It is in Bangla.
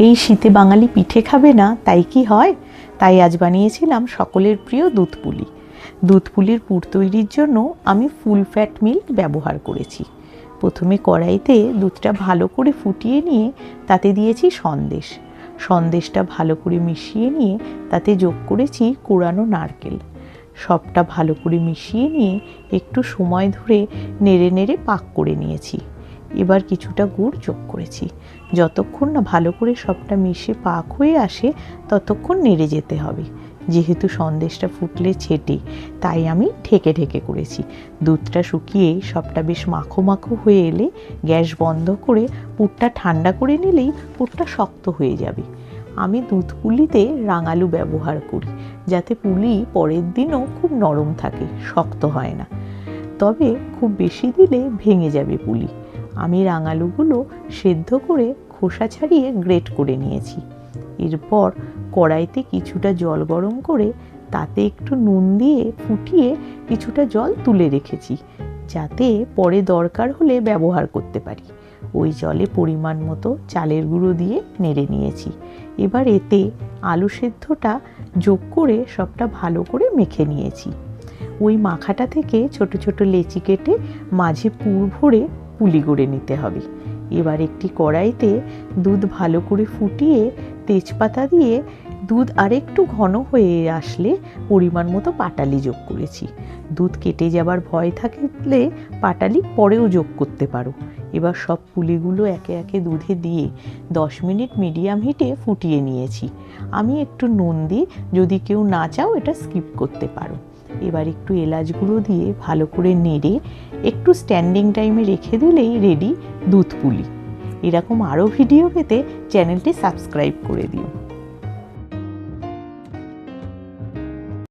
এই শীতে বাঙালি পিঠে খাবে না তাই কি হয়? তাই আজ বানিয়েছিলাম সকলের প্রিয় দুধ পুলি। দুধ পুলির পুর তৈরির জন্য আমি ফুল ফ্যাট মিল্ক ব্যবহার করেছি। প্রথমে কড়াইতে দুধটা ভালো করে ফুটিয়ে নিয়ে তাতে দিয়েছি সন্দেশ। সন্দেশটা ভালো করে মিশিয়ে নিয়ে তাতে যোগ করেছি কোরানো নারকেল। সবটা ভালো করে মিশিয়ে নিয়ে একটু সময় ধরে নেড়ে নেড়ে পাক করে নিয়েছি। এবার কিছুটা গুড় যোগ করেছি। যতক্ষণ না ভালো করে সবটা মিশে পাক হয়ে আসে ততক্ষণ নেড়ে যেতে হবে। যেহেতু সন্দেশটা ফুটলে ছেটে, তাই আমি ঢেকে ঢেকে করেছি। দুধটা শুকিয়ে সবটা বেশ মাখো মাখো হয়ে এলে গ্যাস বন্ধ করে পুরটা ঠান্ডা করে নিলেই পুরটা শক্ত হয়ে যাবে। আমি দুধ পুলিতে রাঙালু ব্যবহার করি, যাতে পুলি পরের দিনও খুব নরম থাকে, শক্ত হয় না। তবে খুব বেশি দিলে ভেঙে যাবে পুলি। আমি রাঙালুগুলো সেদ্ধ করে খোসা ছাড়িয়ে গ্রেট করে নিয়েছি। এরপর কড়াইতে কিছুটা জল গরম করে তাতে একটু নুন দিয়ে ফুটিয়ে কিছুটা জল তুলে রেখেছি, যাতে পরে দরকার হলে ব্যবহার করতে পারি। ওই জলে পরিমাণ মতো চালের গুঁড়ো দিয়ে নেড়ে নিয়েছি। এবার এতে আলু সেদ্ধটা যোগ করে সবটা ভালো করে মেখে নিয়েছি। ওই মাখাটা থেকে ছোট ছোট লেচি কেটে মাঝে পুর ভরে পুলি গড়ে নিতে হবে। এবার একটি কড়াইতে দুধ ভালো করে ফুটিয়ে তেজপাতা দিয়ে দুধ আরেকটু ঘন হয়ে আসলে পরিমাণ মতো পাটালি যোগ করেছি। দুধ কেটে যাবার ভয় থাকলে পাটালি পরেও যোগ করতে পারো। এবার সব পুলিগুলো একে একে দুধে দিয়ে 10 মিনিট মিডিয়াম হিটে ফুটিয়ে নিয়েছি। আমি একটু নুন দিই, যদি কেউ না চাও এটা স্কিপ করতে পারো। এবার একটু এলাচ গুঁড়ো দিয়ে ভালো করে নেড়ে একটু স্ট্যান্ডিং টাইমে রেখে দিলেই রেডি দুধ পুলি। এরকম আরও ভিডিও পেতে চ্যানেলটি সাবস্ক্রাইব করে দিও।